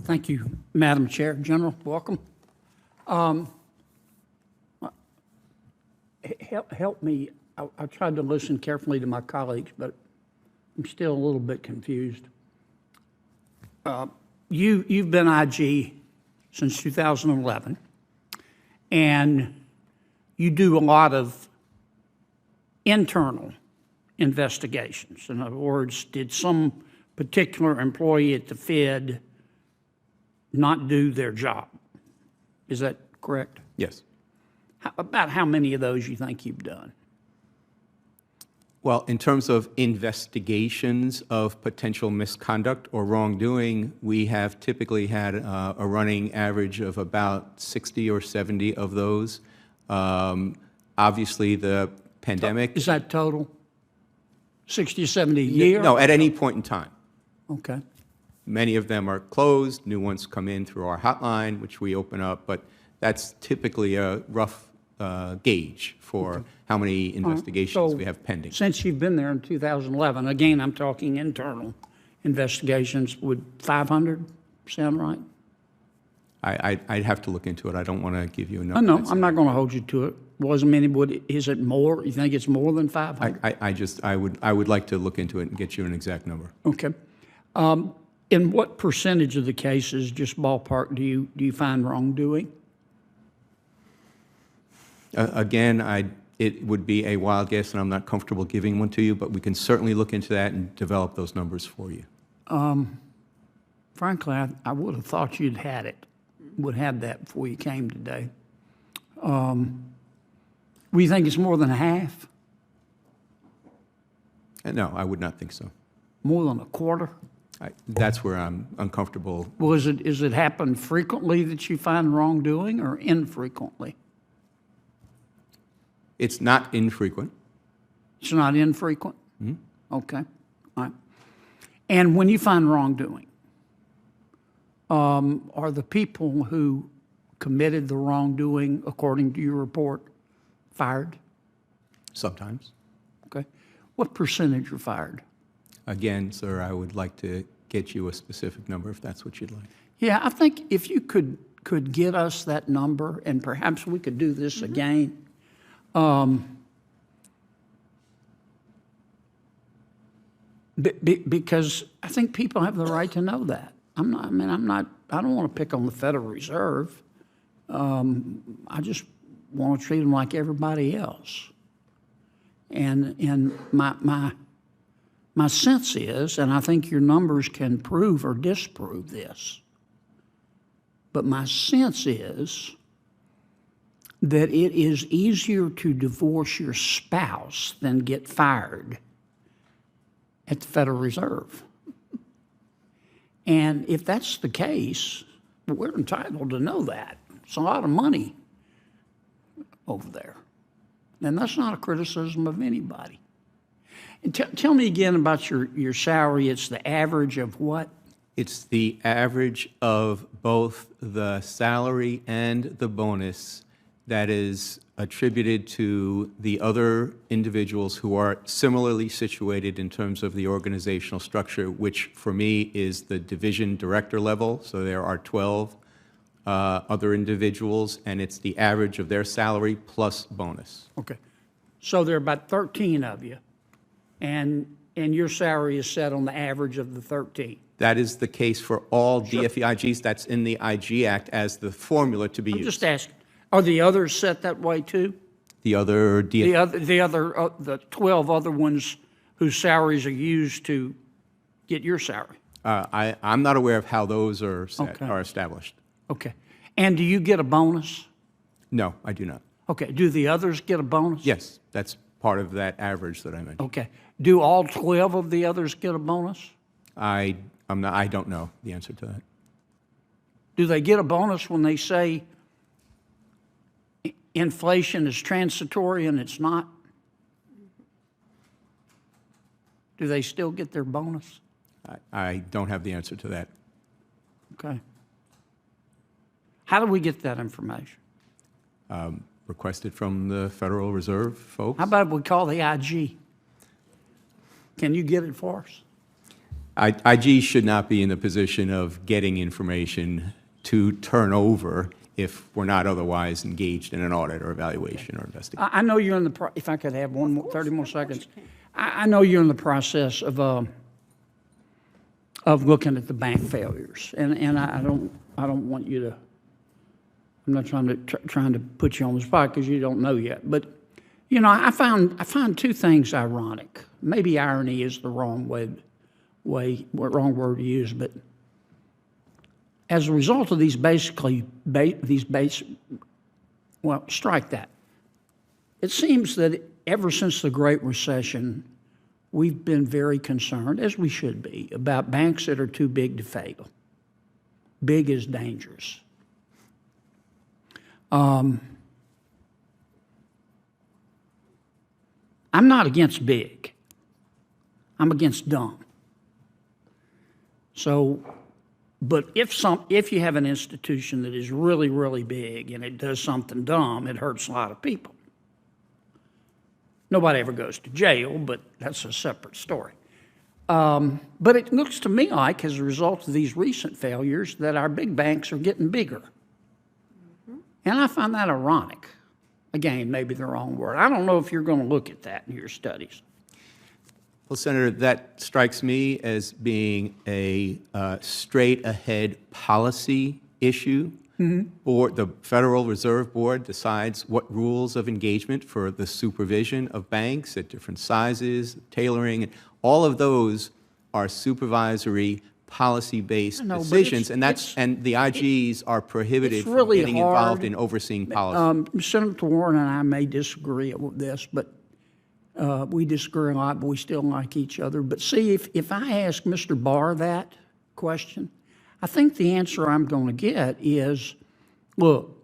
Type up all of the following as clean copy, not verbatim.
Thank you, Madam Chair. General, welcome. Help me. I tried to listen carefully to my colleagues, but I'm still a little bit confused. You've been IG since 2011, and you do a lot of internal investigations. In other words, did some particular employee at the Fed not do their job? Is that correct? Yes. About how many of those you think you've done? Well, in terms of investigations of potential misconduct or wrongdoing, we have typically had a running average of about 60 or 70 of those. Obviously, the pandemic... Is that total? 60 or 70 a year? No, at any point in time. Okay. Many of them are closed. New ones come in through our hotline, which we open up, but that's typically a rough gauge for how many investigations we have pending. Since you've been there in 2011, again, I'm talking internal investigations, would 500 sound right? I'd have to look into it. I don't want to give you a number. No, I'm not going to hold you to it. Wasn't many. Is it more? You think it's more than 500? I would like to look into it and get you an exact number. Okay. In what percentage of the cases, just ballpark, do you find wrongdoing? Again, it would be a wild guess, and I'm not comfortable giving one to you, but we can certainly look into that and develop those numbers for you. Frankly, I would have thought you'd had it, would have that before you came today. We think it's more than half? No, I would not think so. More than a quarter? That's where I'm uncomfortable. Well, is it happen frequently that you find wrongdoing or infrequently? It's not infrequent. It's not infrequent? Mm-hmm. Okay. All right. And when you find wrongdoing, are the people who committed the wrongdoing, according to your report, fired? Sometimes. Okay. What percentage are fired? Again, sir, I would like to get you a specific number if that's what you'd like. Yeah, I think if you could get us that number, and perhaps we could do this again. Because I think people have the right to know that. I don't want to pick on the Federal Reserve. I just want to treat them like everybody else. And my sense is, and I think your numbers can prove or disprove this, but my sense is that it is easier to divorce your spouse than get fired at the Federal Reserve. And if that's the case, we're entitled to know that. It's a lot of money over there. And that's not a criticism of anybody. And tell me again about your salary. It's the average of what? It's the average of both the salary and the bonus that is attributed to the other individuals who are similarly situated in terms of the organizational structure, which for me is the division director level. So there are 12 other individuals, and it's the average of their salary plus bonus. Okay. So there are about 13 of you, and your salary is set on the average of the 13. That is the case for all DFE-IGs. That's in the IG Act as the formula to be used. I'm just asking. Are the others set that way too? The other the 12 other ones whose salaries are used to get your salary? I'm not aware of how those are set, are established. Okay. And do you get a bonus? No, I do not. Okay. Do the others get a bonus? Yes, that's part of that average that I mentioned. Okay. Do all 12 of the others get a bonus? I don't know the answer to that. Do they get a bonus when they say inflation is transitory and it's not? Do they still get their bonus? I don't have the answer to that. Okay. How do we get that information? Requested from the Federal Reserve folks. How about if we call the IG? Can you get it for us? IG should not be in the position of getting information to turn over if we're not otherwise engaged in an audit or evaluation or investigation. I know you're in the, if I could have 30 more seconds. I know you're in the process of looking at the bank failures, and I don't want you to, I'm not trying to put you on the spot because you don't know yet, but you know, I find two things ironic. Maybe irony is the wrong wrong word to use, but as a result of well, strike that. It seems that ever since the Great Recession, we've been very concerned, as we should be, about banks that are too big to fail. Big is dangerous. I'm not against big. I'm against dumb. So, but if you have an institution that is really, really big and it does something dumb, it hurts a lot of people. Nobody ever goes to jail, but that's a separate story. But it looks to me like, as a result of these recent failures, that our big banks are getting bigger. And I find that ironic. Again, maybe the wrong word. I don't know if you're going to look at that in your studies. Well, Senator, that strikes me as being a straight-ahead policy issue. Or the Federal Reserve Board decides what rules of engagement for the supervision of banks at different sizes, tailoring, and all of those are supervisory, policy-based decisions, and the IGs are prohibited from getting involved in overseeing policy. Senator Warren and I may disagree with this, but we disagree a lot, but we still like each other. But see, if I ask Mr. Barr that question, I think the answer I'm going to get is, look,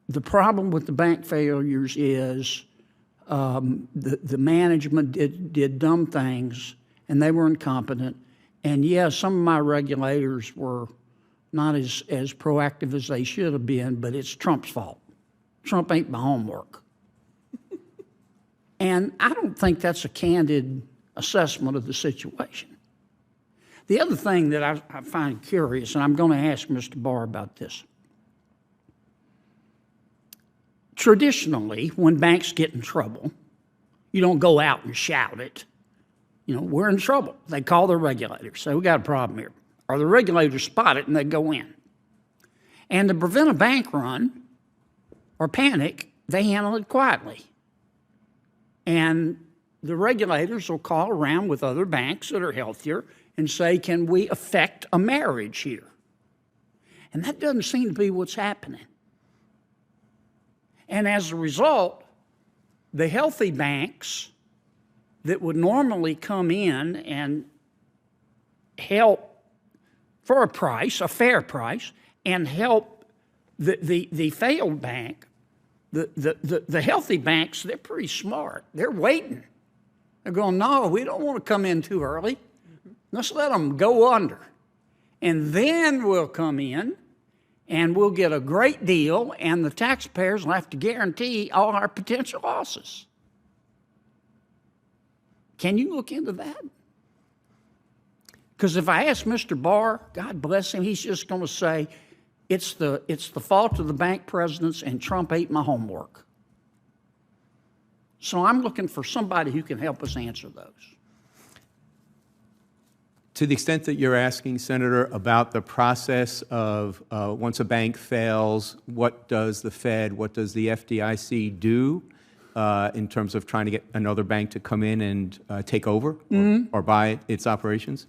the problem with the bank failures is the management did dumb things, and they were incompetent. And yes, some of my regulators were not as proactive as they should have been, but it's Trump's fault. Trump ain't my homework. And I don't think that's a candid assessment of the situation. The other thing that I find curious, and I'm going to ask Mr. Barr about this. Traditionally, when banks get in trouble, you don't go out and shout it. You know, we're in trouble. They call their regulators, say, we got a problem here. Or the regulators spot it and they go in. And to prevent a bank run or panic, they handle it quietly. And the regulators will call around with other banks that are healthier and say, can we affect a marriage here? And that doesn't seem to be what's happening. And as a result, the healthy banks that would normally come in and help for a price, a fair price, and help the failed bank, the healthy banks, they're pretty smart. They're waiting. They're going, no, we don't want to come in too early. Let's let them go under. And then we'll come in and we'll get a great deal, and the taxpayers will have to guarantee all our potential losses. Can you look into that? Because if I ask Mr. Barr, God bless him, he's just going to say, it's the fault of the bank presidents and Trump ate my homework. So I'm looking for somebody who can help us answer those. To the extent that you're asking, Senator, about the process of once a bank fails, what does the Fed, what does the FDIC do in terms of trying to get another bank to come in and take over or buy its operations?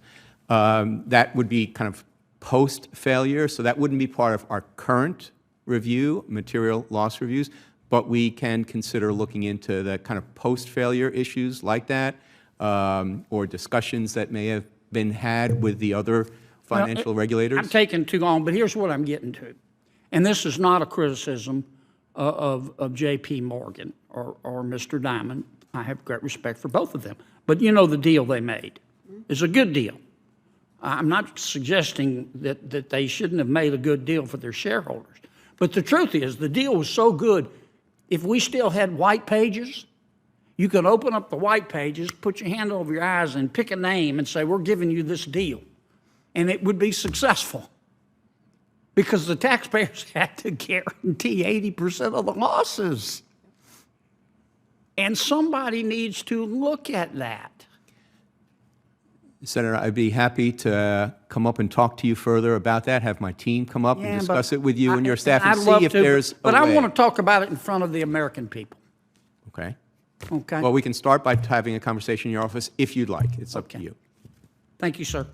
That would be kind of post-failure, so that wouldn't be part of our current review, material loss reviews, but we can consider looking into the kind of post-failure issues like that, or discussions that may have been had with the other financial regulators. I'm taking too long, but here's what I'm getting to. And this is not a criticism of J.P. Morgan or Mr. Diamond. I have great respect for both of them. But you know the deal they made is a good deal. I'm not suggesting that they shouldn't have made a good deal for their shareholders. But the truth is, the deal was so good, if we still had white pages, You could open up the white pages, put your hand over your eyes, and pick a name and say, we're giving you this deal. And it would be successful because the taxpayers had to guarantee 80% of the losses. And somebody needs to look at that. Senator, I'd be happy to come up and talk to you further about that, have my team come up and discuss it with you and your staff and I'd love see if to, there's a but I way. want to talk about it in front of the American people. Okay. Okay? Well, we can start by having a conversation in your office if you'd like. It's up to you. Thank you, sir.